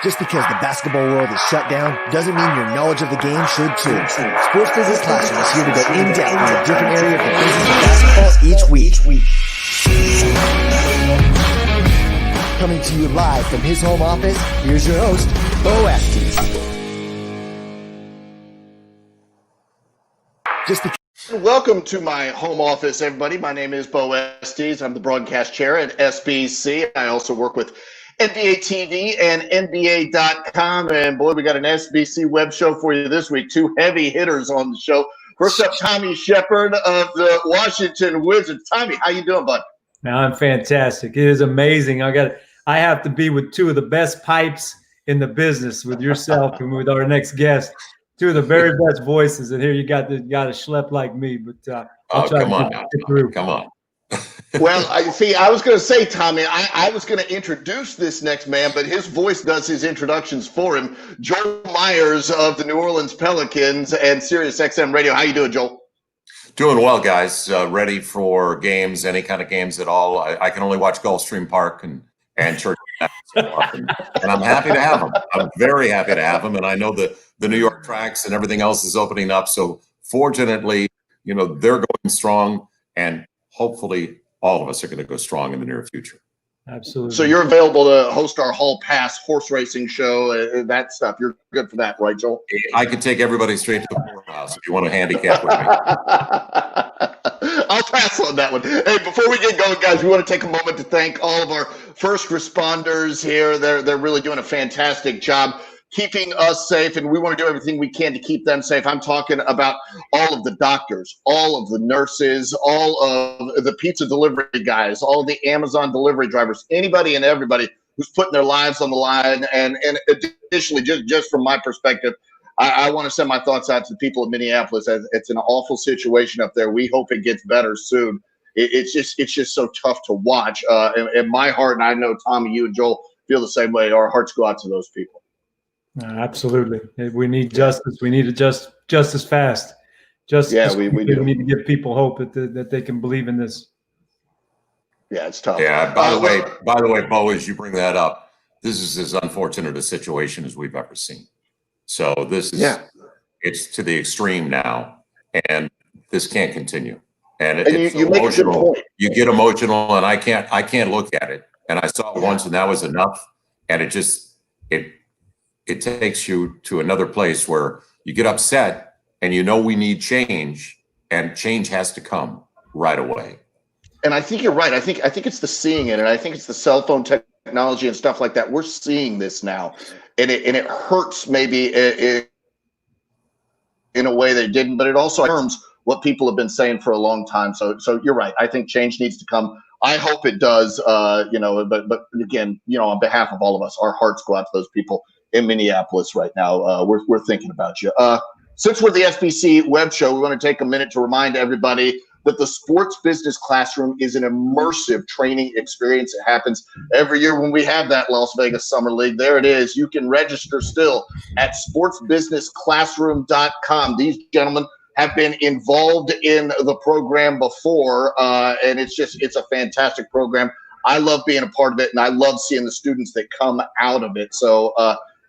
Just because the basketball world is shut down doesn't mean your knowledge of the game should too. Sports Business Classroom is here to go in depth on a different area of the business of basketball each week. Coming to you live from his home office, here's your host, Beau Estes. Welcome to my home office, everybody. My name is Beau Estes. I'm the broadcast chair at SBC. I also work with NBA TV and NBA.com. And boy, we got an SBC web show for you this week. Two heavy hitters on the show. First up, Tommy Sheppard of the Washington Wizards. Tommy, how you doing, bud? Now I'm fantastic. It is amazing. I have to be with two of the best pipes in the business, with yourself and with our next guest. Two of the very best voices, and here you got a schlep like me. But I'll try to get through. Come on. Well, I was going to say, Tommy, I was going to introduce this next man, but his voice does his introductions for him. Joel Meyers of the New Orleans Pelicans and Sirius XM Radio. How you doing, Joel? Doing well, guys. Ready for games, any kind of games at all. I can only watch Gulfstream Park and Church Park, and I'm happy to have them. I'm very happy to have them, and I know that the New York tracks and everything else is opening up. So fortunately, they're going strong, and hopefully all of us are going to go strong in the near future. Absolutely. So you're available to host our Hall Pass horse racing show, that stuff. You're good for that, right, Joel? I can take everybody straight to the courthouse if you want to handicap with me. I'll pass on that one. Hey, before we get going, guys, we want to take a moment to thank all of our first responders here. They're really doing a fantastic job keeping us safe, and we want to do everything we can to keep them safe. I'm talking about all of the doctors, all of the nurses, all of the pizza delivery guys, all of the Amazon delivery drivers, anybody and everybody who's putting their lives on the line. And additionally, just from my perspective, I want to send my thoughts out to the people of Minneapolis. It's an awful situation up there. We hope it gets better soon. It's just so tough to watch. And my heart, and I know Tommy, you and Joel feel the same way. Our hearts go out to those people. Absolutely. We need justice. We need justice fast. We do. We need to give people hope that they can believe in this. Yeah, it's tough. Yeah. By the way, Beau, as you bring that up, this is as unfortunate a situation as we've ever seen. So this is it's to the extreme now, and this can't continue. And it's you emotional. Make a good point. You get emotional, and I can't look at it. And I saw it once, and that was enough. And it takes you to another place where you get upset, and we need change, and change has to come right away. And I think you're right. I think it's the seeing it, and I think it's the cell phone technology and stuff like that. We're seeing this now, and it hurts maybe in a way they didn't, but it also affirms what people have been saying for a long time. So you're right. I think change needs to come. I hope it does. But again, on behalf of all of us, our hearts go out to those people in Minneapolis right now. We're thinking about you. Since we're the SBC web show, we want to take a minute to remind everybody that the Sports Business Classroom is an immersive training experience. It happens every year when we have that Las Vegas Summer League. There it is. You can register still at sportsbusinessclassroom.com. These gentlemen have been involved in the program before, and it's a fantastic program. I love being a part of it, and I love seeing the students that come out of it. So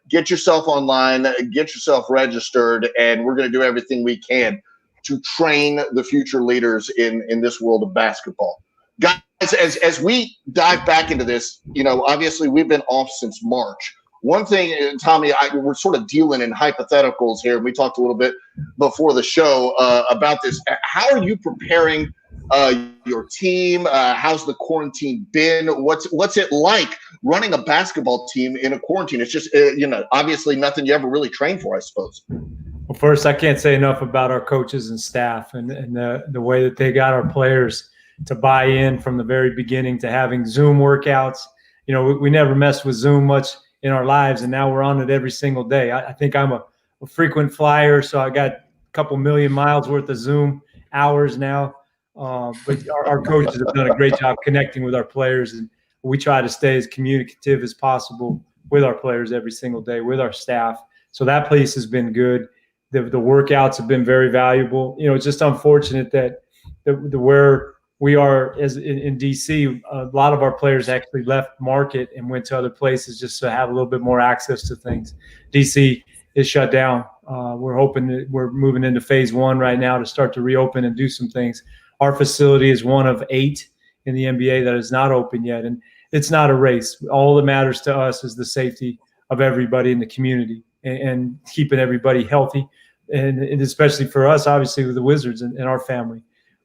get yourself online, get yourself registered, and we're going to do everything we can to train the future leaders in this world of basketball. Guys, as we dive back into this, obviously we've been off since March. One thing, Tommy, we're sort of dealing in hypotheticals here, and we talked a little bit before the show about this. How are you preparing your team? How's the quarantine been? What's it like running a basketball team in a quarantine? It's just, obviously nothing you ever really trained for, I suppose. Well, first, I can't say enough about our coaches and staff and the way that they got our players to buy in from the very beginning to having Zoom workouts. We never messed with Zoom much in our lives, and now we're on it every single day. I think I'm a frequent flyer, so I got a couple million miles worth of Zoom hours now. But our coaches have done a great job connecting with our players, and we try to stay as communicative as possible with our players every single day, with our staff. So that place has been good. The workouts have been very valuable. It's just unfortunate that where we are as in DC, a lot of our players actually left market and went to other places just to have a little bit more access to things. DC is shut down. We're hoping that we're moving into phase 1 right now to start to reopen and do some things. Our facility is one of 8 in the NBA that is not open yet. And it's not a race. All that matters to us is the safety of everybody in the community and keeping everybody healthy. And especially for us, obviously, with the Wizards and our family.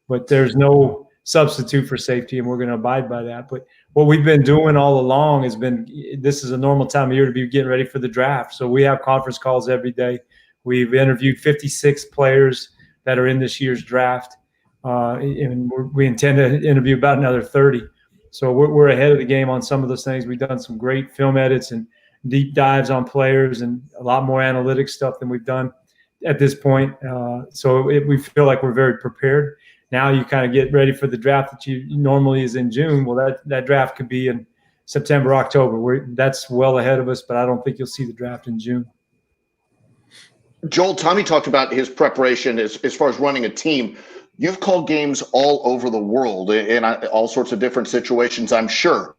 But there's no substitute for safety, and we're going to abide by that. But what we've been doing all along has been, this is a normal time of year to be getting ready for the draft. So we have conference calls every day. We've interviewed 56 players that are in this year's draft, and we intend to interview about another 30. So we're ahead of the game on some of those things. We've done some great film edits and deep dives on players and a lot more analytics stuff than we've done at this point. So we feel like we're very prepared. Now you kind of get ready for the draft that you normally is in June. Well, that draft could be in September, October. That's well ahead of us, but I don't think you'll see the draft in June. Joel, Tommy talked about his preparation as far as running a team. You've called games all over the world in all sorts of different situations, I'm sure.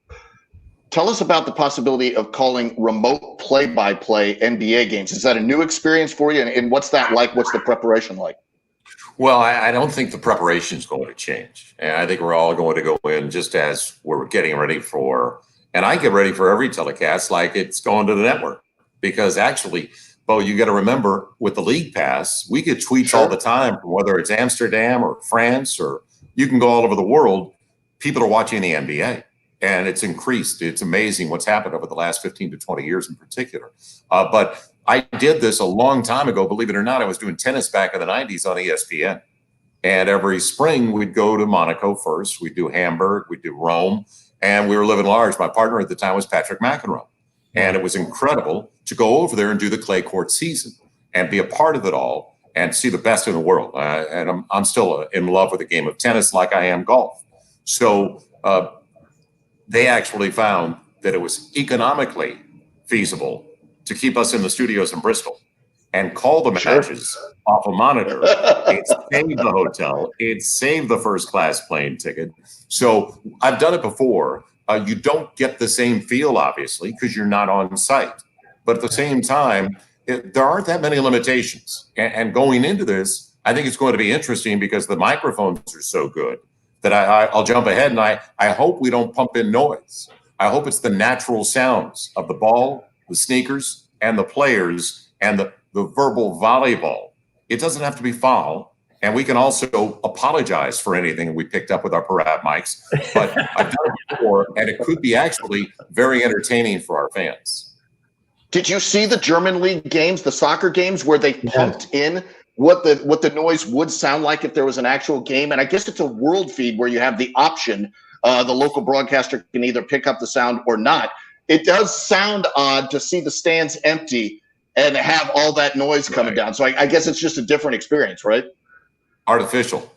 Tell us about the possibility of calling remote play-by-play NBA games. Is that a new experience for you? And what's that like? What's the preparation like? Well, I don't think the preparation is going to change. And I think we're all going to go in just as we're getting ready for, and I get ready for every telecast like it's going to the network. Because actually, Beau, you got to remember with the League Pass, we get tweets all the time, whether it's Amsterdam or France, or you can go all over the world. People are watching the NBA, and it's increased. It's amazing what's happened over the last 15 to 20 years in particular. But I did this a long time ago, believe it or not. I was doing tennis back in the 90s on ESPN. And every spring, we'd go to Monaco first. We'd do Hamburg. We'd do Rome. And we were living large. My partner at the time was Patrick McEnroe. And it was incredible to go over there and do the clay court season and be a part of it all and see the best in the world. And I'm still in love with the game of tennis like I am golf. So they actually found that it was economically feasible to keep us in the studios in Bristol and call the matches off a monitor. It saved the hotel. It saved the first-class plane ticket. So I've done it before. You don't get the same feel, obviously, because you're not on site. But at the same time, there aren't that many limitations. And going into this, I think it's going to be interesting because the microphones are so good that I'll jump ahead, and I hope we don't pump in noise. I hope it's the natural sounds of the ball, the sneakers, and the players, and the verbal volleyball. It doesn't have to be foul. And we can also apologize for anything we picked up with our parade mics. But I've done it before, and it could be actually very entertaining for our fans. Did you see the German league games, the soccer games, where they pumped in what the noise would sound like if there was an actual game? And I guess it's a world feed where you have the option. The local broadcaster can either pick up the sound or not. It does sound odd to see the stands empty and have all that noise coming down. So I guess it's just a different experience, right? Artificial.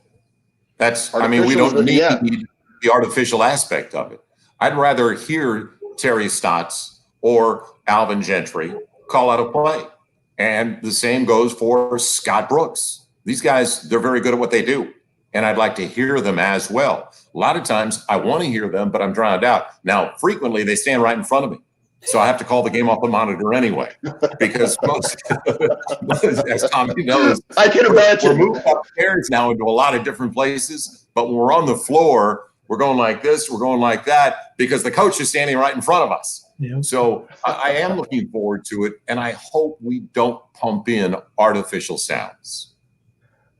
I mean, we don't need the artificial aspect of it. I'd rather hear Terry Stotts or Alvin Gentry call out a play. And the same goes for Scott Brooks. These guys, they're very good at what they do. And I'd like to hear them as well. A lot of times I want to hear them, but I'm drowned out. Now, frequently they stand right in front of me. So I have to call the game off the monitor anyway, because most, as Tommy knows, I can imagine. We're moving upstairs now into a lot of different places, but when we're on the floor, we're going like this, we're going like that, because the coach is standing right in front of us. Yeah. So I am looking forward to it, and I hope we don't pump in artificial sounds.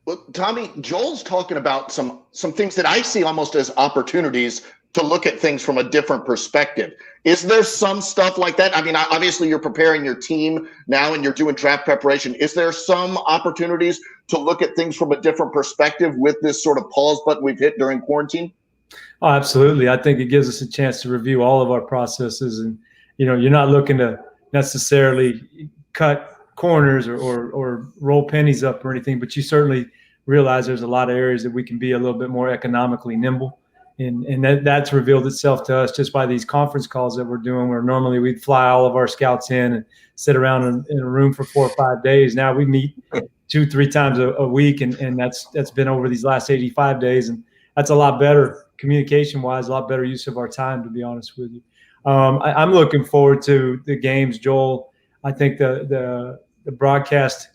Well, Tommy, Joel's talking about some things that I see almost as opportunities to look at things from a different perspective. Is there some stuff like that? I mean, obviously you're preparing your team now and you're doing draft preparation. Is there some opportunities to look at things from a different perspective with this sort of pause button we've hit during quarantine? Oh, absolutely. I think it gives us a chance to review all of our processes. And, you're not looking to necessarily cut corners or roll pennies up or anything, but you certainly realize there's a lot of areas that we can be a little bit more economically nimble. And that's revealed itself to us just by these conference calls that we're doing, where normally we'd fly all of our scouts in and sit around in a room for 4 or 5 days. Now we meet 2-3 times a week, and that's been over these last 85 days. And that's a lot better communication-wise, a lot better use of our time, to be honest with you. I'm looking forward to the games, Joel. I think the broadcast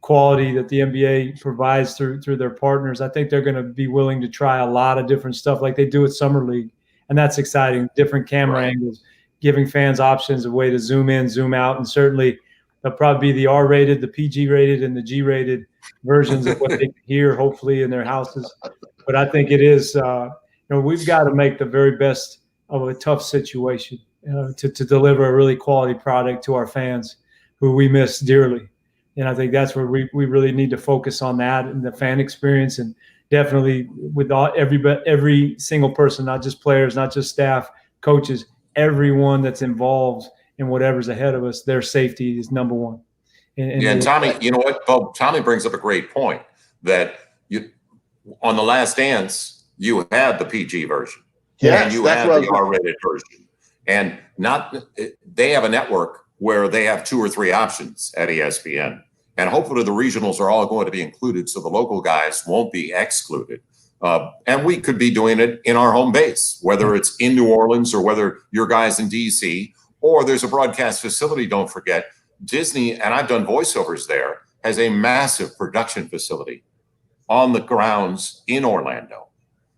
quality that the NBA provides through their partners, I think they're going to be willing to try a lot of different stuff like they do at Summer League. And that's exciting. Different camera angles, giving fans options, a way to zoom in, zoom out. And certainly there'll probably be the R-rated, the PG-rated, and the G-rated versions of what they can hear, hopefully, in their houses. But I think it is, we've got to make the very best of a tough situation to deliver a really quality product to our fans who we miss dearly. And I think that's where we really need to focus on that and the fan experience, and definitely with every single person, not just players, not just staff, coaches, everyone that's involved in whatever's ahead of us, their safety is number one. And Tommy, you know what, Beau, Tommy brings up a great point that on The Last Dance, you had the PG version. Yes, and you had the R-rated version. And they have a network where they have 2 or 3 options at ESPN. And hopefully the regionals are all going to be included so the local guys won't be excluded. And we could be doing it in our home base, whether it's in New Orleans or whether your guys in DC, or there's a broadcast facility, don't forget. Disney, and I've done voiceovers there, has a massive production facility on the grounds in Orlando.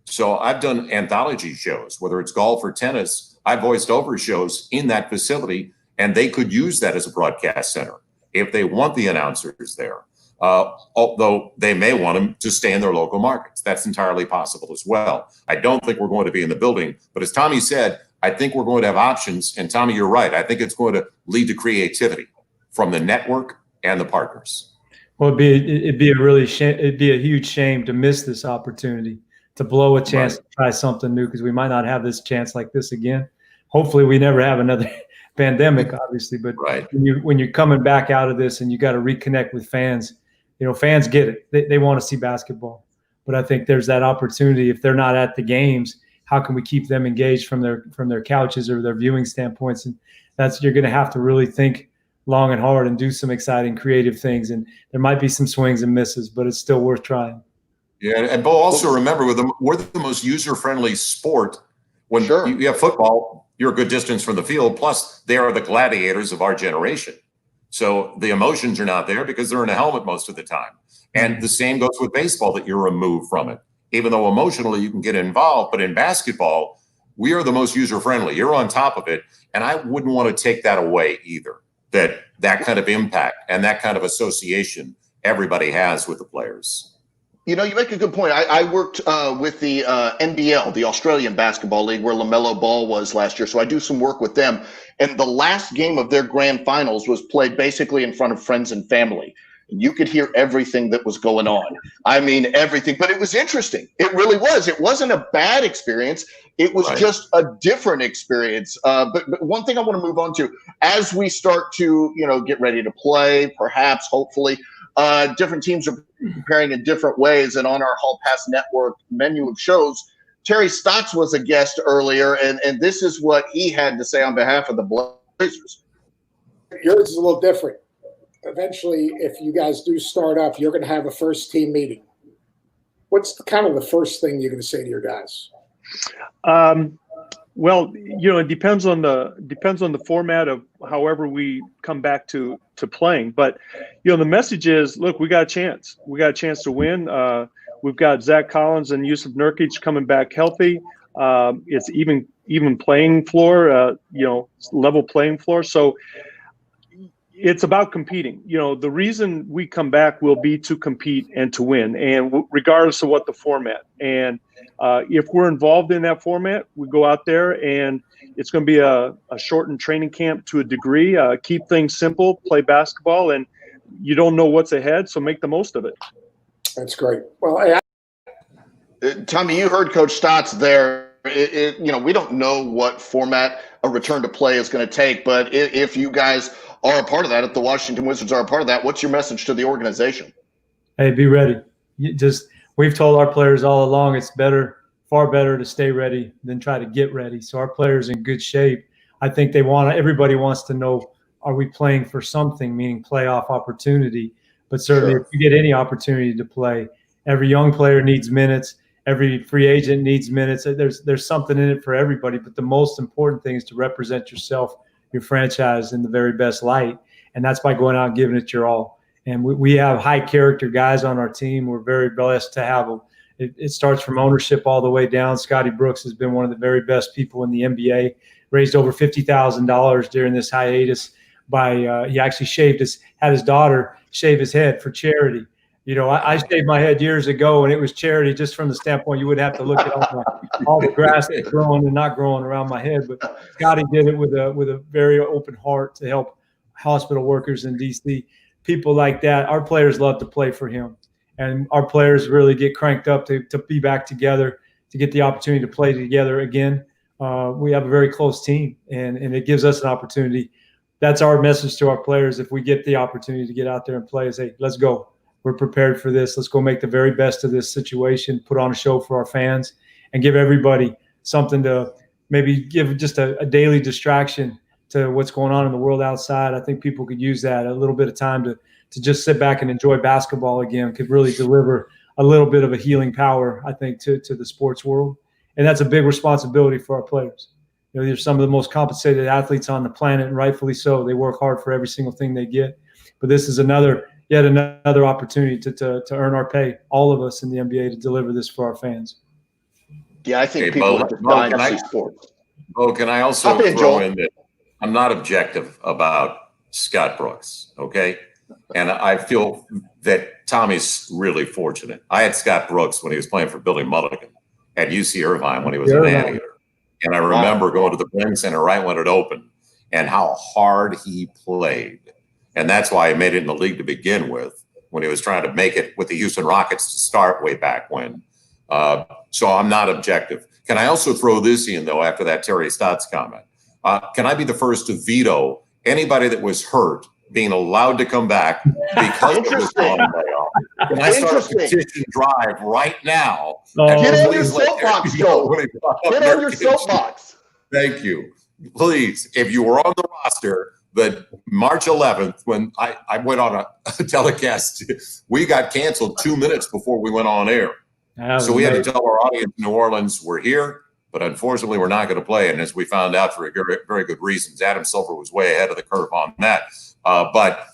So I've done anthology shows, whether it's golf or tennis. I voiced over shows in that facility, and they could use that as a broadcast center if they want the announcers there, although they may want them to stay in their local markets. That's entirely possible as well. I don't think we're going to be in the building, but as Tommy said, I think we're going to have options. And Tommy, you're right. I think it's going to lead to creativity from the network and the partners. Well, it'd be a huge shame to miss this opportunity, to blow a chance to try something new, because we might not have this chance like this again. Hopefully we never have another pandemic, obviously, but when you're coming back out of this and you got to reconnect with fans, fans get it. They want to see basketball. But I think there's that opportunity. If they're not at the games, how can we keep them engaged from their couches or their viewing standpoints? And you're going to have to really think long and hard and do some exciting, creative things. And there might be some swings and misses, but it's still worth trying. Yeah, and Beau, also remember, we're the most user-friendly sport. When you have football, you're a good distance from the field. Plus, they are the gladiators of our generation. So the emotions are not there because they're in a helmet most of the time. And the same goes with baseball, that you're removed from it. Even though emotionally you can get involved, but in basketball, we are the most user-friendly. You're on top of it. And I wouldn't want to take that away either, that kind of impact and that kind of association everybody has with the players. You make a good point. I worked with the NBL, the Australian Basketball League, where LaMelo Ball was last year. So I do some work with them. And the last game of their grand finals was played basically in front of friends and family. You could hear everything that was going on. I mean, everything. But it was interesting. It really was. It wasn't a bad experience. It was just a different experience. But one thing I want to move on to, as we start to, get ready to play, perhaps, hopefully, different teams are preparing in different ways. And on our Hall Pass Network menu of shows, Terry Stotts was a guest earlier, and this is what he had to say on behalf of the Blazers. Yours is a little different. Eventually, if you guys do start up, you're going to have a first team meeting. What's kind of the first thing you're going to say to your guys? Well, it depends on the format of however we come back to playing. But the message is, look, we got a chance. We got a chance to win. We've got Zach Collins and Yusuf Nurkic coming back healthy. It's even playing floor, level playing floor. So it's about competing. The reason we come back will be to compete and to win, and regardless of what the format. And if we're involved in that format, we go out there, and it's going to be a shortened training camp to a degree. Keep things simple, play basketball, and you don't know what's ahead, so make the most of it. That's great. Well, Tommy, you heard Coach Stotts there. We don't know what format a return to play is going to take, but if you guys are a part of that, if the Washington Wizards are a part of that, what's your message to the organization? Hey, be ready. We've told our players all along it's far better to stay ready than try to get ready. So our players in good shape. I think everybody wants to know, are we playing for something, meaning playoff opportunity? But certainly if you get any opportunity to play, every young player needs minutes. Every free agent needs minutes. There's something in it for everybody. But the most important thing is to represent yourself, your franchise, in the very best light. And that's by going out and giving it your all. And we have high character guys on our team. We're very blessed to have them. It starts from ownership all the way down. Scotty Brooks has been one of the very best people in the NBA. Raised over $50,000 during this hiatus he actually had his daughter shave his head for charity. You know, I shaved my head years ago, and it was charity just from the standpoint you would have to look at all the grass that's growing and not growing around my head. But Scotty did it with a very open heart to help hospital workers in D.C. People like that. Our players love to play for him, and our players really get cranked up to be back together, to get the opportunity to play together again. We have a very close team, and it gives us an opportunity. That's our message to our players. If we get the opportunity to get out there and play, is, hey, let's go. We're prepared for this. Let's go make the very best of this situation, put on a show for our fans, and give everybody something to maybe give just a daily distraction to what's going on in the world outside. I think people could use that, a little bit of time to just sit back and enjoy basketball again, could really deliver a little bit of a healing power, I think, to the sports world. And that's a big responsibility for our players. You know, they're some of the most compensated athletes on the planet, and rightfully so. They work hard for every single thing they get. But this is yet another opportunity to earn our pay, all of us in the NBA, to deliver this for our fans. Yeah, I think people are dying to see sports. Beau, can I also throw in that I'm not objective about Scott Brooks, okay? And I feel that Tommy's really fortunate. I had Scott Brooks when he was playing for Billy Mulligan at UC Irvine when he was an amateur. And I remember going to the Bren Center right when it opened and how hard he played. And that's why he made it in the league to begin with, when he was trying to make it with the Houston Rockets to start way back when. So I'm not objective. Can I also throw this in, though, after that Terry Stotts comment? Can I be the first to veto anybody that was hurt being allowed to come back because of this long layoff? Can I start a petition drive right now? Get on your soapbox, Joe. Get on your soapbox. Thank you. Please, if you were on the roster, but March 11th, when I went on a telecast, we got canceled 2 minutes before we went on air. So we had to tell our audience in New Orleans, we're here, but unfortunately we're not going to play. And as we found out for very good reasons, Adam Silver was way ahead of the curve on that. But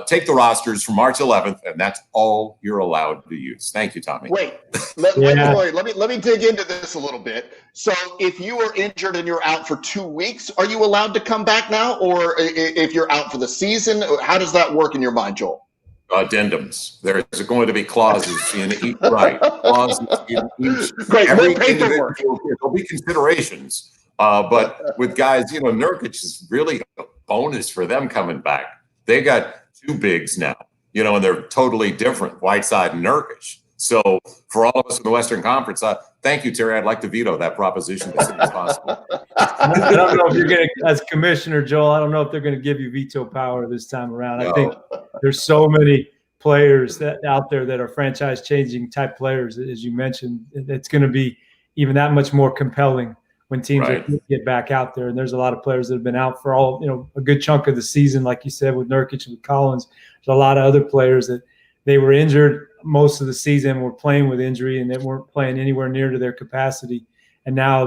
take the rosters from March 11th, and that's all you're allowed to use. Thank you, Tommy. Wait, let me dig into this a little bit. So if you are injured and you're out for 2 weeks, are you allowed to come back now? Or if you're out for the season, how does that work in your mind, Joel? Addendums. There's going to be clauses in each, right? Clauses in each. Great, every paperwork. There'll be considerations. But with guys, you know, Nurkic is really a bonus for them coming back. They got two bigs now, you know, and they're totally different, Whiteside and Nurkic. So for all of us in the Western Conference, thank you, Terry. I'd like to veto that proposition as soon as possible. I don't know if you're going to, as commissioner, Joel, I don't know if they're going to give you veto power this time around. No. I think there's so many players out there that are franchise-changing type players, as you mentioned. It's going to be even that much more compelling when teams get back out there. And there's a lot of players that have been out for a good chunk of the season, like you said, with Nurkic and with Collins. There's a lot of other players that they were injured most of the season, were playing with injury, and they weren't playing anywhere near to their capacity. And now,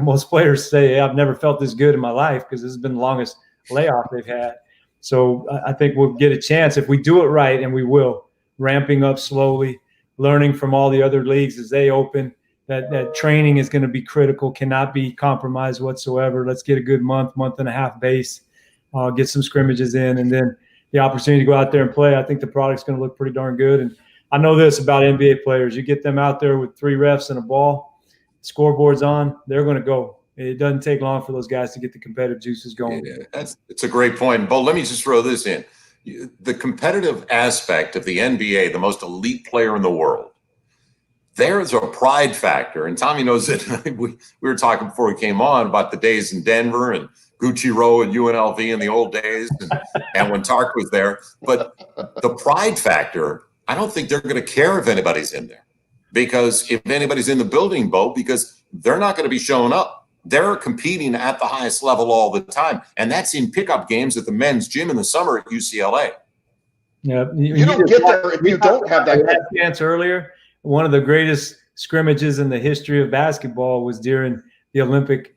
most players say, hey, I've never felt this good in my life because this has been the longest layoff they've had. So I think we'll get a chance if we do it right, and we will, ramping up slowly, learning from all the other leagues as they open. That training is going to be critical, cannot be compromised whatsoever. Let's get a good month and a half base, get some scrimmages in, and then the opportunity to go out there and play. I think the product's going to look pretty darn good. And I know this about NBA players. You get them out there with 3 refs and a ball, scoreboard's on, they're going to go. It doesn't take long for those guys to get the competitive juices going. Yeah, it's a great point. Beau, let me just throw this in. The competitive aspect of the NBA, the most elite player in the world, there's a pride factor. And Tommy knows that we were talking before we came on about the days in Denver and Gucci Row and UNLV in the old days, and when Tark was there. But the pride factor, I don't think they're going to care if anybody's in there, because if anybody's in the building, Beau, because they're not going to be showing up. They're competing at the highest level all the time, and that's in pickup games at the men's gym in the summer at UCLA. Yeah, You don't get there if you don't have that chance earlier. One of the greatest scrimmages in the history of basketball was during the Olympic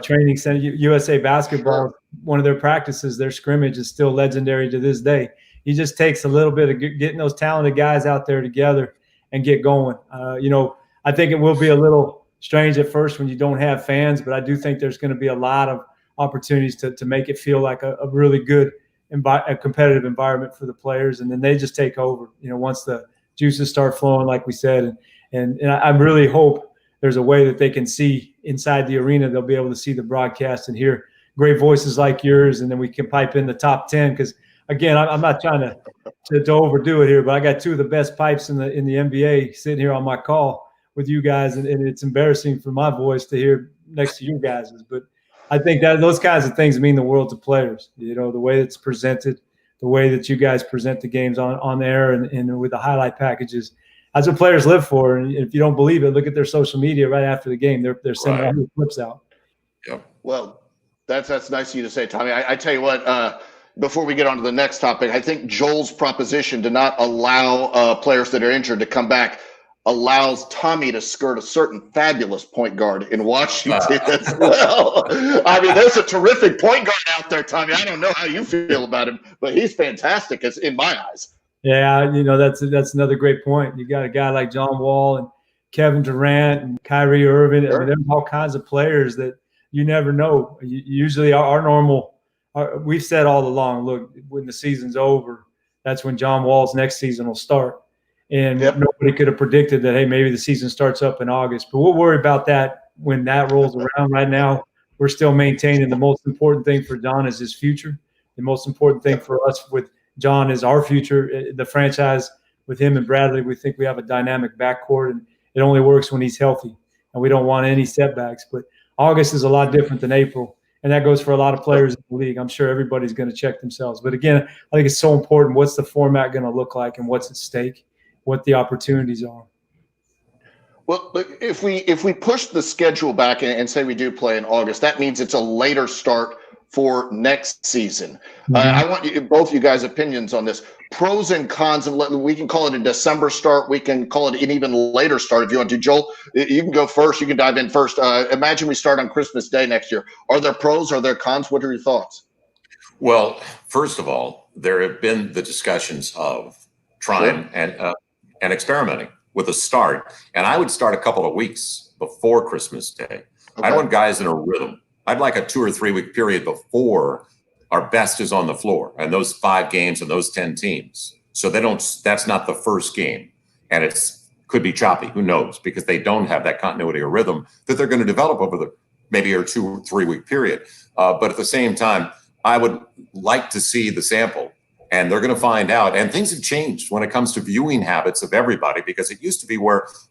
training center. USA Basketball, one of their practices, their scrimmage is still legendary to this day. He just takes a little bit of getting those talented guys out there together and get going. I think it will be a little strange at first when you don't have fans, but I do think there's going to be a lot of opportunities to make it feel like a really good a competitive environment for the players, and then they just take over, once the juices start flowing, like we said. And I really hope there's a way that they can see inside the arena. They'll be able to see the broadcast and hear great voices like yours, and then we can pipe in the top 10. Because again, I'm not trying to overdo it here, but I got two of the best pipes in the NBA sitting here on my call with you guys, and it's embarrassing for my voice to hear next to you guys. But I think that those kinds of things mean the world to players. The way it's presented, the way that you guys present the games on air and with the highlight packages. That's what players live for. And if you don't believe it, look at their social media right after the game. They're sending all the clips out. Yep. Well, that's nice of you to say, Tommy. I tell you what, before we get on to the next topic, I think Joel's proposition to not allow players that are injured to come back allows Tommy to skirt a certain fabulous point guard in Washington as well. I mean, there's a terrific point guard out there, Tommy. I don't know how you feel about him, but he's fantastic in my eyes. Yeah, that's another great point. You got a guy like John Wall and Kevin Durant and Kyrie Irving. Sure. I mean, there's all kinds of players that you never know. Usually we've said all along, look, when the season's over, that's when John Wall's next season will start. And nobody could have predicted that, hey, maybe the season starts up in August. But we'll worry about that when that rolls around. Right now, we're still maintaining the most important thing for John is his future. The most important thing for us with John is our future. The franchise with him and Bradley, we think we have a dynamic backcourt, and it only works when he's healthy. And we don't want any setbacks. But August is a lot different than April. And that goes for a lot of players in the league. I'm sure everybody's going to check themselves. But again, I think it's so important. What's the format going to look like and what's at stake? What the opportunities are. Well, if we push the schedule back and say we do play in August, that means it's a later start for next season. Mm-hmm. I want both you guys' opinions on this. Pros and cons. We can call it a December start. We can call it an even later start if you want to. Joel, you can go first. You can dive in first. Imagine we start on Christmas Day next year. Are there pros? Are there cons? What are your thoughts? Well, first of all, there have been the discussions of trying and experimenting with a start. And I would start a couple of weeks before Christmas Day. Okay. I don't want guys in a rhythm. I'd like a 2 or 3 week period before our best is on the floor and those 5 games and those 10 teams. So that's not the first game. And could be choppy, who knows, because they don't have that continuity or rhythm that they're going to develop over the maybe a 2 or 3 week period. But at the same time, I would like to see the sample. And they're going to find out. And things have changed when it comes to viewing habits of everybody, because it used to be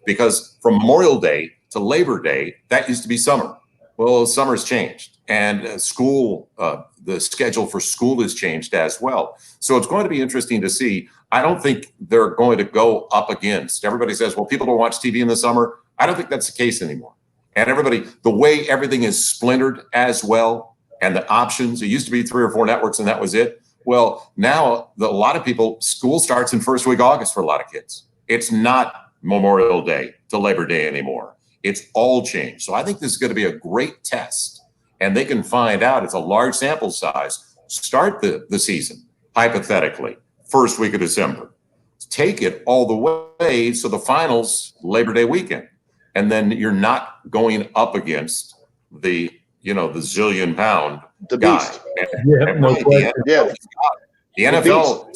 because from Memorial Day to Labor Day, that used to be summer. Well, summer's changed. And school, the schedule for school has changed as well. So it's going to be interesting to see. I don't think they're going to go up against. Everybody says, well, people don't watch TV in the summer. I don't think that's the case anymore. And the way everything is splintered as well, and the options, it used to be 3 or 4 networks and that was it. Well, now a lot of people, school starts in first week August for a lot of kids. It's not Memorial Day to Labor Day anymore. It's all changed. So I think this is going to be a great test. And they can find out, it's a large sample size, start the season, hypothetically, first week of December. Take it all the way so the finals, Labor Day weekend. And then you're not going up against the zillion pound guy. Beast. The NFL,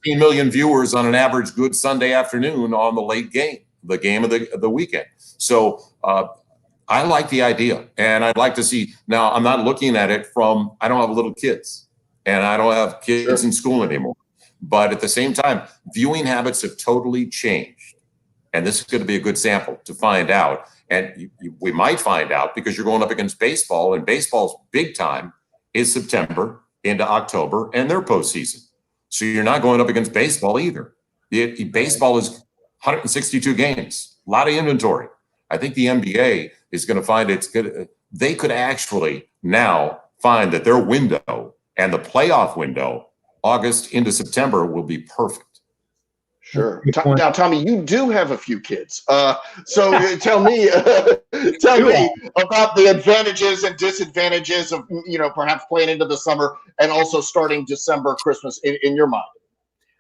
17 million viewers on an average good Sunday afternoon on the late game, the game of the weekend. So I like the idea, and I'd like to see. Now, I'm not looking at it from, I don't have little kids, and I don't have kids in school anymore. But at the same time, viewing habits have totally changed. And this is going to be a good sample to find out. And we might find out, because you're going up against baseball, and baseball's big time is September into October and their postseason. So you're not going up against baseball either. Baseball is 162 games, a lot of inventory. I think the NBA is going to find it's good. They could actually now find that their window and the playoff window, August into September, will be perfect. Sure. Now, Tommy, you do have a few kids. So tell me about the advantages and disadvantages of, perhaps playing into the summer and also starting December, Christmas in your mind.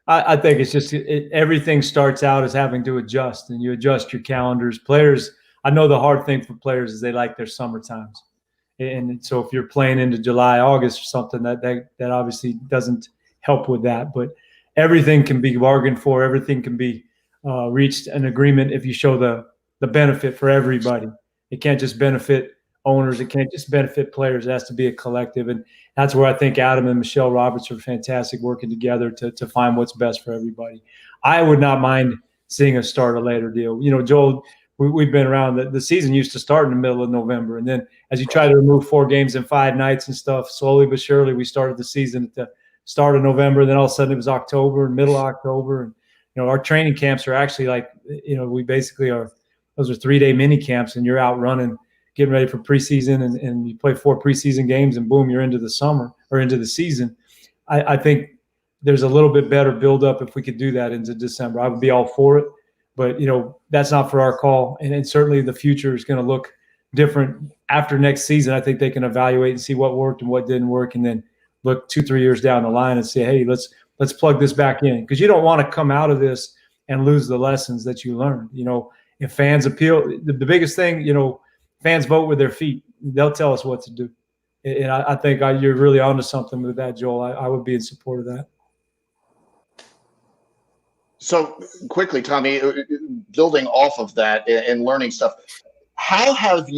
I think it's just everything starts out as having to adjust, and you adjust your calendars. Players, I know the hard thing for players is they like their summer times. And so if you're playing into July, August or something, that obviously doesn't help with that. But everything can be bargained for. Everything can be reached an agreement if you show the benefit for everybody. It can't just benefit owners. It can't just benefit players. It has to be a collective. And that's where I think Adam and Michelle Roberts are fantastic working together to find what's best for everybody. I would not mind seeing us start a later deal. Joel, we've been around. The season used to start in the middle of November. And then as you try to remove 4 games in 5 nights and stuff, slowly but surely we started the season at the start of November. Then all of a sudden it was October and middle of October. And, our training camps are actually like, we basically those are 3-day mini camps, and you're out running, getting ready for preseason, and you play 4 preseason games, and boom, you're into the summer or into the season. I think there's a little bit better buildup if we could do that into December. I would be all for it, but that's not for our call. And certainly the future is going to look different after next season. I think they can evaluate and see what worked and what didn't work, and then look 2-3 years down the line and say, hey, let's plug this back in, because you don't want to come out of this and lose the lessons that you learned. If fans appeal, the biggest thing, fans vote with their feet. They'll tell us what to do. And I think you're really onto something with that, Joel. I would be in support of that. So quickly, Tommy, building off of that and learning stuff, how have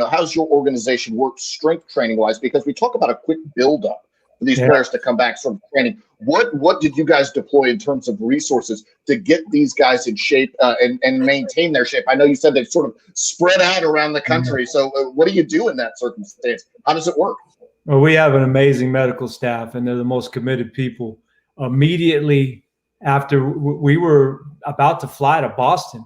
how's your organization worked strength training wise? Because we talk about a quick buildup for these players to come back from training. What did you guys deploy in terms of resources to get these guys in shape and maintain their shape? I know you said they've sort of spread out around the country. So what do you do in that circumstance? How does it work? Well, we have an amazing medical staff, and they're the most committed people. Immediately after we were about to fly to Boston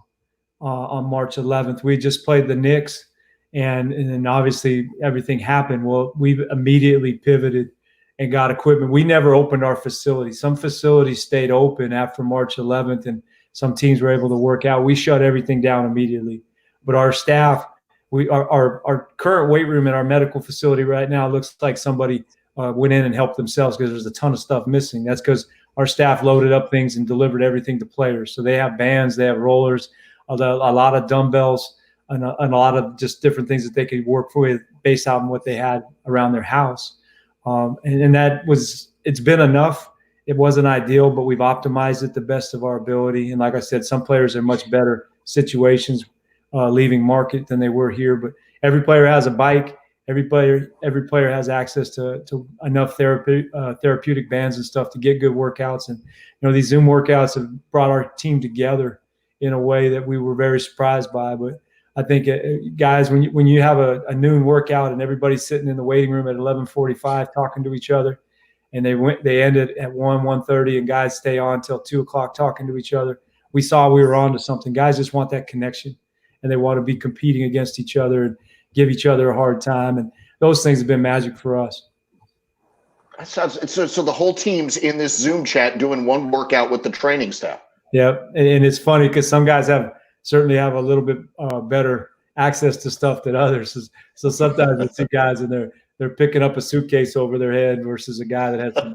on March 11th, we just played the Knicks, and then obviously everything happened. Well, we immediately pivoted and got equipment. We never opened our facility. Some facilities stayed open after March 11th, and some teams were able to work out. We shut everything down immediately. But our staff, our current weight room in our medical facility right now looks like somebody went in and helped themselves, because there's a ton of stuff missing. That's because our staff loaded up things and delivered everything to players. So they have bands, they have rollers, a lot of dumbbells, and a lot of just different things that they could work with based on what they had around their house. And it's been enough. It wasn't ideal, but we've optimized it the best of our ability. And like I said, some players are in much better situations leaving market than they were here. But every player has a bike. Every player has access to enough therapeutic bands and stuff to get good workouts. And these Zoom workouts have brought our team together in a way that we were very surprised by. But I think, guys, when you have a noon workout and everybody's sitting in the waiting room at 11:45 talking to each other, and they ended at 1:30, and guys stay on till 2 o'clock talking to each other, we saw we were onto something. Guys just want that connection, and they want to be competing against each other and give each other a hard time, and those things have been magic for us. So the whole team's in this Zoom chat doing one workout with the training staff. Yeah, and it's funny because some guys certainly have a little bit better access to stuff than others. So sometimes you see guys and they're picking up a suitcase over their head versus a guy that has some.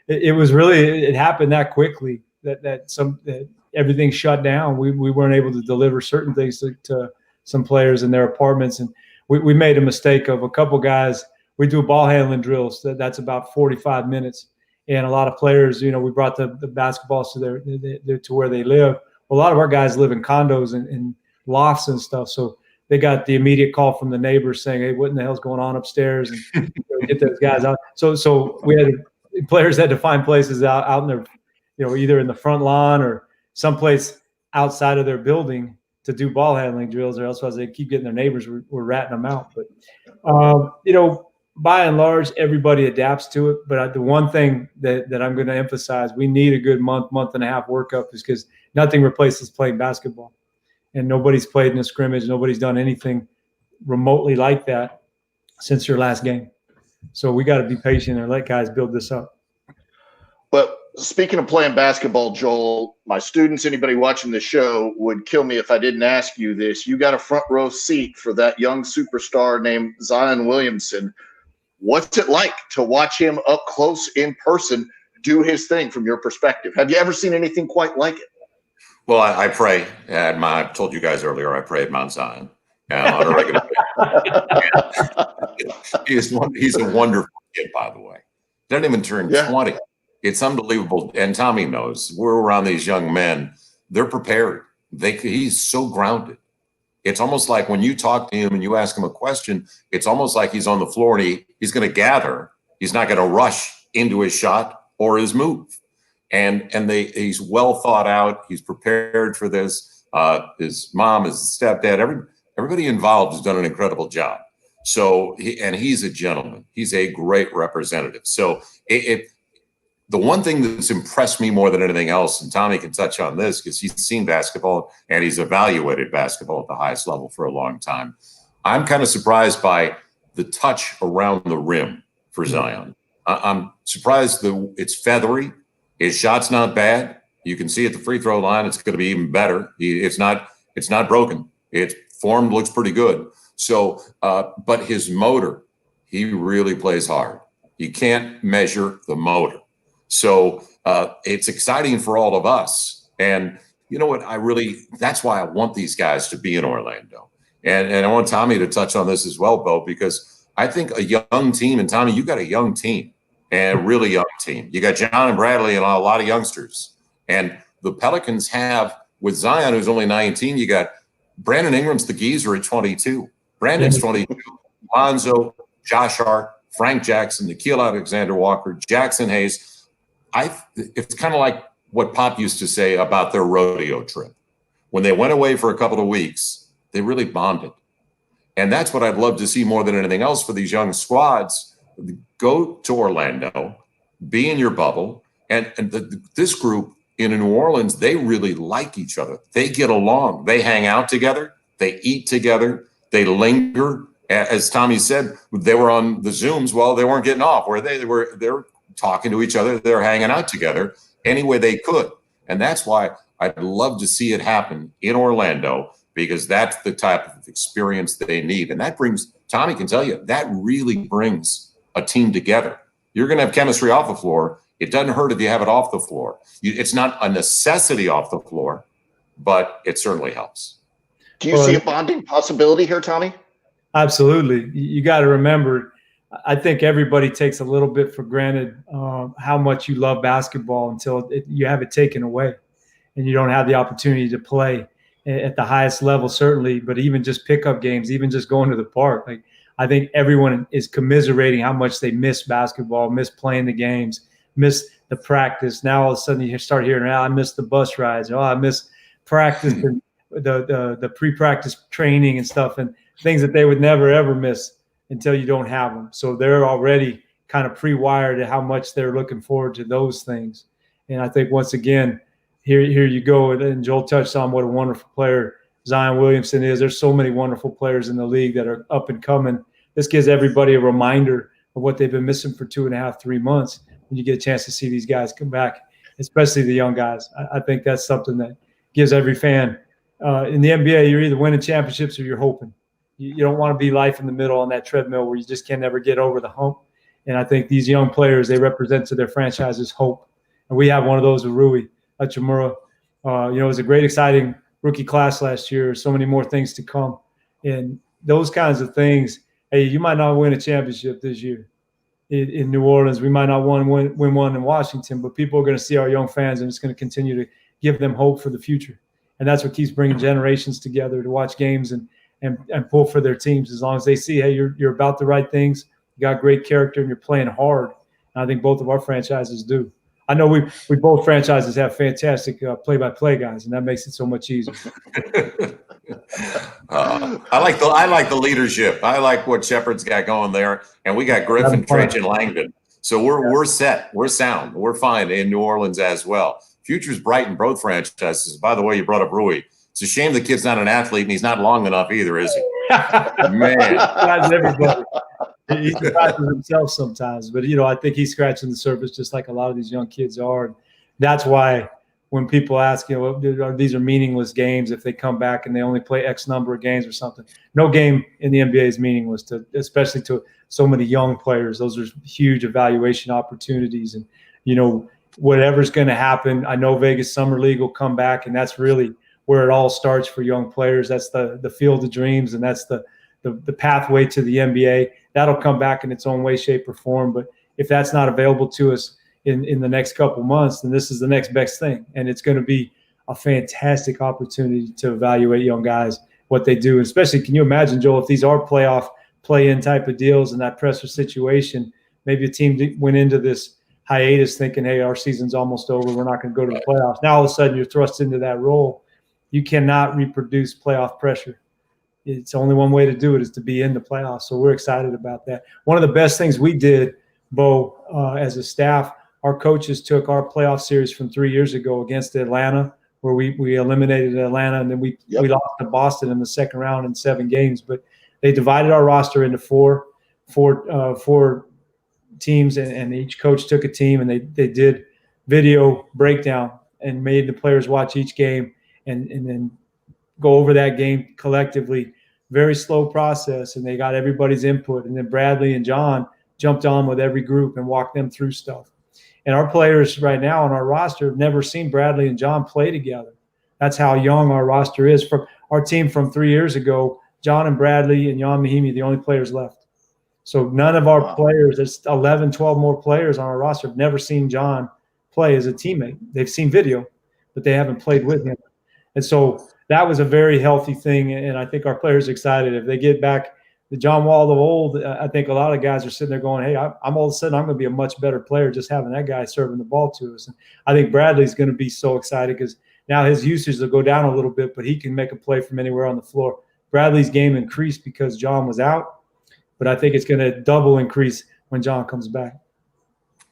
It happened that quickly that everything shut down. We weren't able to deliver certain things to some players in their apartments, and we made a mistake of a couple guys. We do ball handling drills. That's about 45 minutes. And a lot of players, we brought the basketballs to where they live. A lot of our guys live in condos and lofts and stuff. So they got the immediate call from the neighbors saying, hey, what in the hell's going on upstairs? And get those guys out. So players had to find places out in their, either in the front lawn or someplace outside of their building to do ball handling drills, or else as they keep getting their neighbors, we're ratting them out. But, by and large, everybody adapts to it. But the one thing that I'm going to emphasize, we need a good month and a half workup, is because nothing replaces playing basketball. And nobody's played in a scrimmage. Nobody's done anything remotely like that since your last game. So we got to be patient and let guys build this up. But speaking of playing basketball, Joel, my students, anybody watching the show would kill me if I didn't ask you this. You got a front row seat for that young superstar named Zion Williamson. What's it like to watch him up close in person do his thing from your perspective? Have you ever seen anything quite like it? Well, I pray at I told you guys earlier, I pray at Mount Zion on a regular basis. He's a wonderful kid, by the way. Doesn't even turn 20. It's unbelievable. And Tommy knows, we're around these young men. They're prepared. He's so grounded. It's almost like when you talk to him and you ask him a question, it's almost like he's on the floor and he's going to gather. He's not going to rush into his shot or his move. And he's well thought out. He's prepared for this. His mom, his stepdad, everybody involved has done an incredible job. So, he's a gentleman. He's a great representative. So the one thing that's impressed me more than anything else, and Tommy can touch on this because he's seen basketball and he's evaluated basketball at the highest level for a long time. I'm kind of surprised by the touch around the rim for Zion. I'm surprised that it's feathery. His shot's not bad. You can see at the free throw line, it's going to be even better. It's not broken. Its form looks pretty good. So, but his motor, he really plays hard. You can't measure the motor. So it's exciting for all of us. And you know what? That's why I want these guys to be in Orlando. And I want Tommy to touch on this as well, Beau, because I think a young team, and Tommy, you got a young team. And a really young team. You got John and Bradley and a lot of youngsters. And the Pelicans have, with Zion, who's only 19, you got Brandon Ingram's the geezer at 22. Brandon's 22. Lonzo, Josh Hart, Frank Jackson, Nikhil Alexander-Walker, Jackson Hayes. It's kind of like what Pop used to say about their rodeo trip. When they went away for a couple of weeks, they really bonded. And that's what I'd love to see more than anything else for these young squads. Go to Orlando, be in your bubble, and this group in New Orleans, they really like each other. They get along. They hang out together. They eat together. They linger. As Tommy said, they were on the Zooms. Well, they weren't getting off. They're talking to each other. They're hanging out together any way they could. And that's why I'd love to see it happen in Orlando, because that's the type of experience they need. And that brings, Tommy can tell you, that really brings a team together. You're going to have chemistry off the floor. It doesn't hurt if you have it off the floor. It's not a necessity off the floor, but it certainly helps. Do you see a bonding possibility here, Tommy? Absolutely. You got to remember, I think everybody takes a little bit for granted how much you love basketball until you have it taken away and you don't have the opportunity to play at the highest level, certainly, but even just pickup games, even just going to the park. Like, I think everyone is commiserating how much they miss basketball, miss playing the games, miss the practice. Now all of a sudden you start hearing, I miss the bus rides. I miss practice and the pre-practice training and stuff, and things that they would never, ever miss until you don't have them. So they're already kind of pre-wired to how much they're looking forward to those things. And I think once again, here you go. And Joel touched on what a wonderful player Zion Williamson is. There's so many wonderful players in the league that are up and coming. This gives everybody a reminder of what they've been missing for 2.5, 3 months when you get a chance to see these guys come back, especially the young guys. I think that's something that gives every fan. In the NBA, you're either winning championships or you're hoping. You don't want to be life in the middle on that treadmill where you just can never get over the hump. And I think these young players, they represent to their franchises hope. And we have one of those with Rui Hachimura. It was a great, exciting rookie class last year. So many more things to come. And those kinds of things, hey, you might not win a championship this year in New Orleans. We might not win one in Washington, but people are going to see our young fans, and it's going to continue to give them hope for the future. And that's what keeps bringing generations together to watch games and pull for their teams, as long as they see, hey, you're about the right things, you got great character, and you're playing hard. And I think both of our franchises do. I know we both franchises have fantastic play-by-play guys, and that makes it so much easier. I like the leadership. I like what Sheppard's got going there, and we got Griffin, Trajan, Langdon. So we're set, we're sound, we're fine in New Orleans as well. Future's bright in both franchises. By the way, you brought up Rui. It's a shame the kid's not an athlete and he's not long enough either, is he? Man, everybody. He surprises himself sometimes, but I think he's scratching the surface just like a lot of these young kids are. And that's why when people ask, these are meaningless games if they come back and they only play X number of games or something. No game in the NBA is meaningless, especially to so many young players. Those are huge evaluation opportunities. And, whatever's going to happen, I know Vegas Summer League will come back, and that's really where it all starts for young players. That's the field of dreams, and that's the pathway to the NBA. That'll come back in its own way, shape, or form. But if that's not available to us in the next couple months, then this is the next best thing. And it's going to be a fantastic opportunity to evaluate young guys, what they do. And especially, can you imagine, Joel, if these are playoff play-in type of deals in that pressure situation, maybe a team went into this hiatus thinking, hey, our season's almost over, we're not going to go to the playoffs. Now all of a sudden you're thrust into that role. You cannot reproduce playoff pressure. It's only one way to do it is to be in the playoffs. So we're excited about that. One of the best things we did, Beau, as a staff, our coaches took our playoff series from 3 years ago against Atlanta, where we eliminated Atlanta, and then we lost to Boston in the second round in 7 games. But they divided our roster into four teams, and each coach took a team, and they did video breakdown and made the players watch each game and then go over that game collectively. Very slow process, and they got everybody's input. And then Bradley and John jumped on with every group and walked them through stuff. And our players right now on our roster have never seen Bradley and John play together. That's how young our roster is. From our team from 3 years ago, John and Bradley and Jan Mahimi, the only players left. So none of our players, there's 11, 12 more players on our roster, have never seen John play as a teammate. They've seen video, but they haven't played with him. And so that was a very healthy thing, and I think our players are excited. If they get back the John Wall of old, I think a lot of guys are sitting there going, hey, I'm all of a sudden I'm going to be a much better player just having that guy serving the ball to us. And I think Bradley's going to be so excited because now his usage will go down a little bit, but he can make a play from anywhere on the floor. Bradley's game increased because John was out, but I think it's going to double increase when John comes back.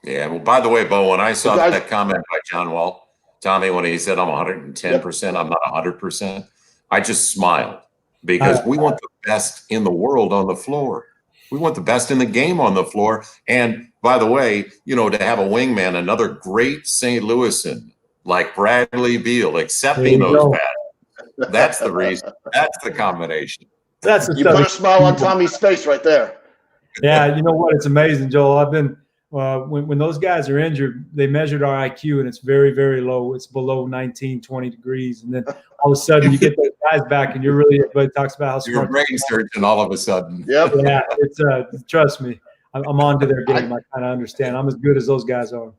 Yeah, well, by the way, Beau, when I saw that comment by John Wall, Tommy, when he said I'm 110%, I'm not 100%, I just smiled because we want the best in the world on the floor. We want the best in the game on the floor. And by the way, to have a wingman, another great St. Louisan like Bradley Beal, accepting those bats. That's the reason. That's the combination. You put a smile on Tommy's face right there. Yeah, you know what? It's amazing, Joel. I've been when those guys are injured, they measured our IQ, and it's very, very low. It's below 19, 20 degrees. And then all of a sudden you get those guys back, and everybody talks about how smart. Your brain surgeon all of a sudden. Yep. Yeah, it's trust me, I'm on to their game. I kind of understand. I'm as good as those guys are.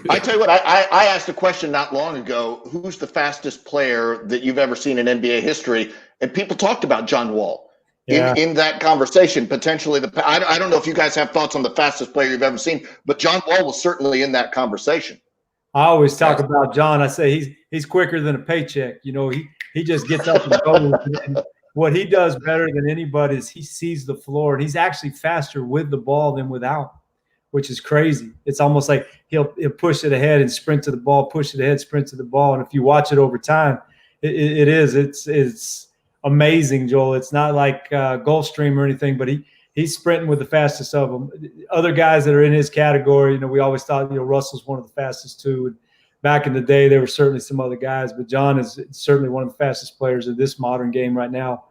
I tell you what, I asked a question not long ago, who's the fastest player that you've ever seen in NBA history? And people talked about John Wall. In that conversation, potentially I don't know if you guys have thoughts on the fastest player you've ever seen, but John Wall was certainly in that conversation. I always talk about John. I say he's quicker than a paycheck. He just gets up and goes. And what he does better than anybody is he sees the floor, and he's actually faster with the ball than without, which is crazy. It's almost like he'll push it ahead and sprint to the ball, push it ahead, sprint to the ball. And if you watch it over time, it's amazing, Joel. It's not like Gulfstream or anything, but he's sprinting with the fastest of them. Other guys that are in his category, we always thought, Russell's one of the fastest too. And back in the day, there were certainly some other guys, but John is certainly one of the fastest players in this modern game right now.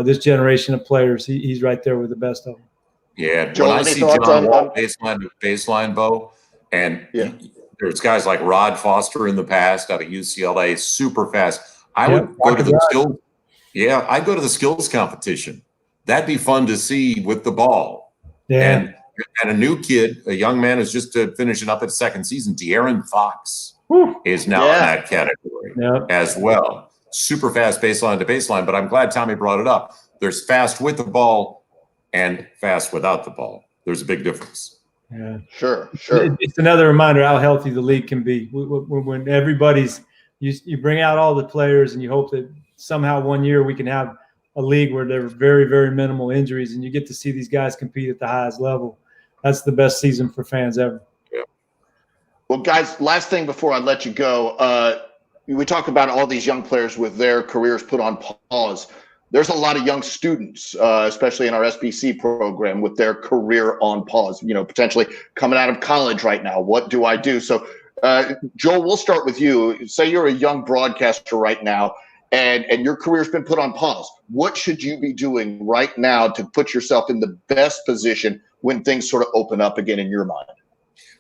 This generation of players, he's right there with the best of them. Yeah, Joel, when I see John Wall baseline, Beau, and there's guys like Rod Foster in the past out of UCLA, super fast. I would go to the skills. Yeah, I'd go to the skills competition. That'd be fun to see with the ball. Yeah. And a new kid, a young man who's just finishing up its second season, De'Aaron Fox, is now in that category as well. Super fast baseline to baseline, but I'm glad Tommy brought it up. There's fast with the ball and fast without the ball. There's a big difference. Yeah, sure. It's another reminder how healthy the league can be. When everybody's – you bring out all the players and you hope that somehow one year we can have a league where there are very, very minimal injuries, and you get to see these guys compete at the highest level. That's the best season for fans ever. Yeah. Well, guys, last thing before I let you go, we talk about all these young players with their careers put on pause. There's a lot of young students, especially in our SBC program, with their career on pause, potentially coming out of college right now. What do I do? So, Joel, we'll start with you. Say you're a young broadcaster right now, and your career's been put on pause. What should you be doing right now to put yourself in the best position when things sort of open up again in your mind?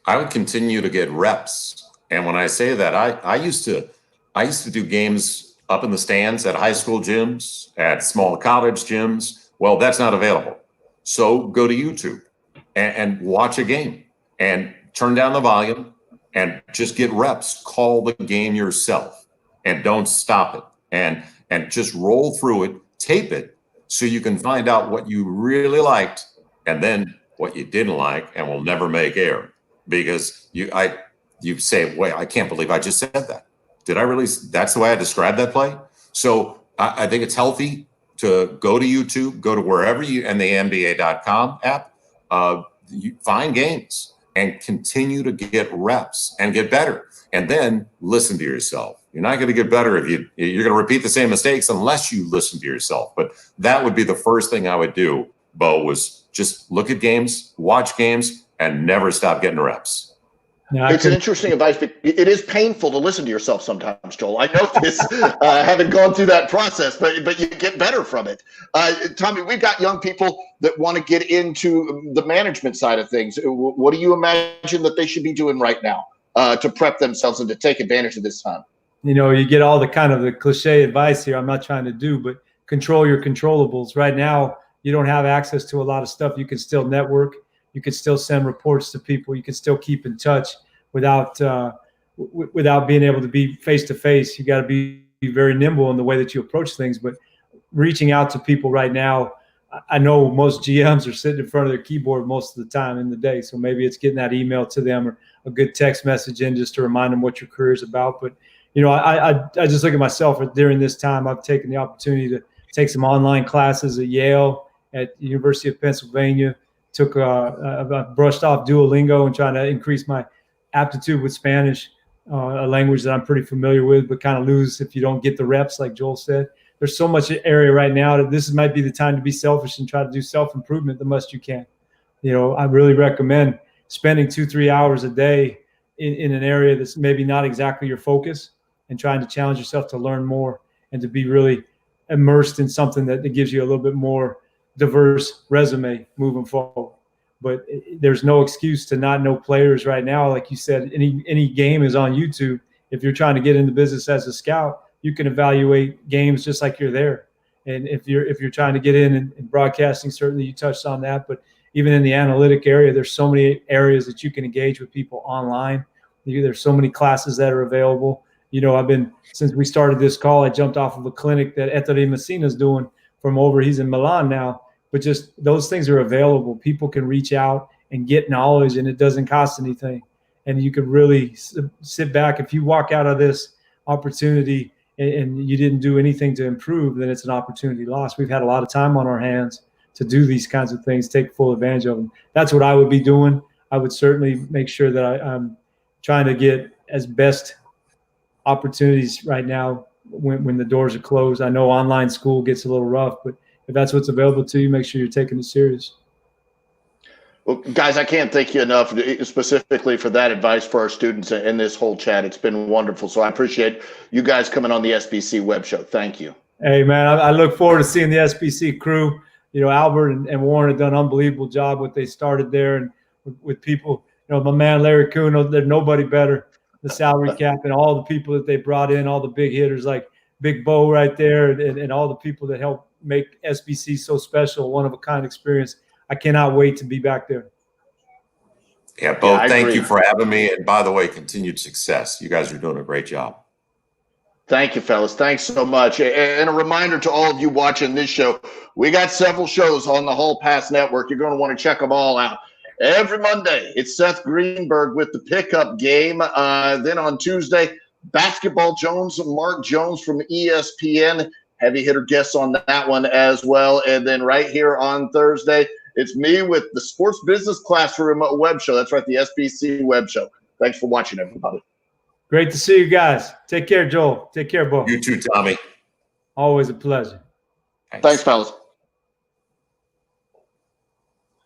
I would continue to get reps. And when I say that, I used to do games up in the stands at high school gyms, at small college gyms. Well, that's not available. So go to YouTube and watch a game and turn down the volume and just get reps. Call the game yourself and don't stop it. And just roll through it, tape it, so you can find out what you really liked and then what you didn't like and will never make air. Because you say, wait, I can't believe I just said that. Did I really? That's the way I described that play. So I think it's healthy to go to YouTube, go to wherever and the NBA.com app, you find games and continue to get reps and get better. And then listen to yourself. You're not going to get better if you're going to repeat the same mistakes unless you listen to yourself. But that would be the first thing I would do, Beau, was just look at games, watch games, and never stop getting reps. No, it's an interesting advice, but it is painful to listen to yourself sometimes, Joel. I know this, having gone through that process, but you get better from it. Tommy, we've got young people that want to get into the management side of things. What do you imagine that they should be doing right now to prep themselves and to take advantage of this time? You get all the kind of the cliche advice here. I'm not trying to do, but control your controllables. Right now, you don't have access to a lot of stuff. You can still network. You can still send reports to people. You can still keep in touch without being able to be face to face. You got to be very nimble in the way that you approach things. But reaching out to people right now, I know most GMs are sitting in front of their keyboard most of the time in the day. So maybe it's getting that email to them or a good text message in just to remind them what your career is about. But I just look at myself during this time. I've taken the opportunity to take some online classes at Yale, at the University of Pennsylvania. I brushed off Duolingo and trying to increase my aptitude with Spanish, a language that I'm pretty familiar with, but kind of lose if you don't get the reps, like Joel said. There's so much area right now that this might be the time to be selfish and try to do self-improvement the most you can. I really recommend spending 2-3 hours a day in an area that's maybe not exactly your focus and trying to challenge yourself to learn more and to be really immersed in something that gives you a little bit more diverse resume moving forward. But there's no excuse to not know players right now. Like you said, any game is on YouTube. If you're trying to get in the business as a scout, you can evaluate games just like you're there. And if you're trying to get in broadcasting, certainly you touched on that. But even in the analytic area, there's so many areas that you can engage with people online. There's so many classes that are available. Since we started this call, I jumped off of a clinic that Ettore Messina's doing from over. He's in Milan now. But just those things are available. People can reach out and get knowledge, and it doesn't cost anything. And you could really sit back. If you walk out of this opportunity and you didn't do anything to improve, then it's an opportunity lost. We've had a lot of time on our hands to do these kinds of things, take full advantage of them. That's what I would be doing. I would certainly make sure that I'm trying to get as best opportunities right now when the doors are closed. I know online school gets a little rough, but if that's what's available to you, make sure you're taking it serious. Well, guys, I can't thank you enough specifically for that advice for our students in this whole chat. It's been wonderful. So I appreciate you guys coming on the SBC web show. Thank you. Hey, man, I look forward to seeing the SBC crew. Albert and Warren have done an unbelievable job what they started there, and with people, my man Larry Kuhn, there's nobody better. The salary cap and all the people that they brought in, all the big hitters like Big Beau right there, and all the people that helped make SBC so special, one-of-a-kind experience. I cannot wait to be back there. Yeah, Beau, thank you for having me. And by the way, continued success. You guys are doing a great job. Thank you, fellas. Thanks so much. And a reminder to all of you watching this show, we got several shows on the Hall Pass Network. You're going to want to check them all out. Every Monday, it's Seth Greenberg with the pickup game. Then on Tuesday, Basketball Jones, Mark Jones from ESPN. heavy hitter guests on that one as well. And then right here on Thursday, it's me with the Sports Business Classroom web show. That's right, the SBC web show. Thanks for watching, everybody. Great to see you guys. Take care, Joel. Take care, Beau. You too, Tommy. Always a pleasure. Thanks fellas.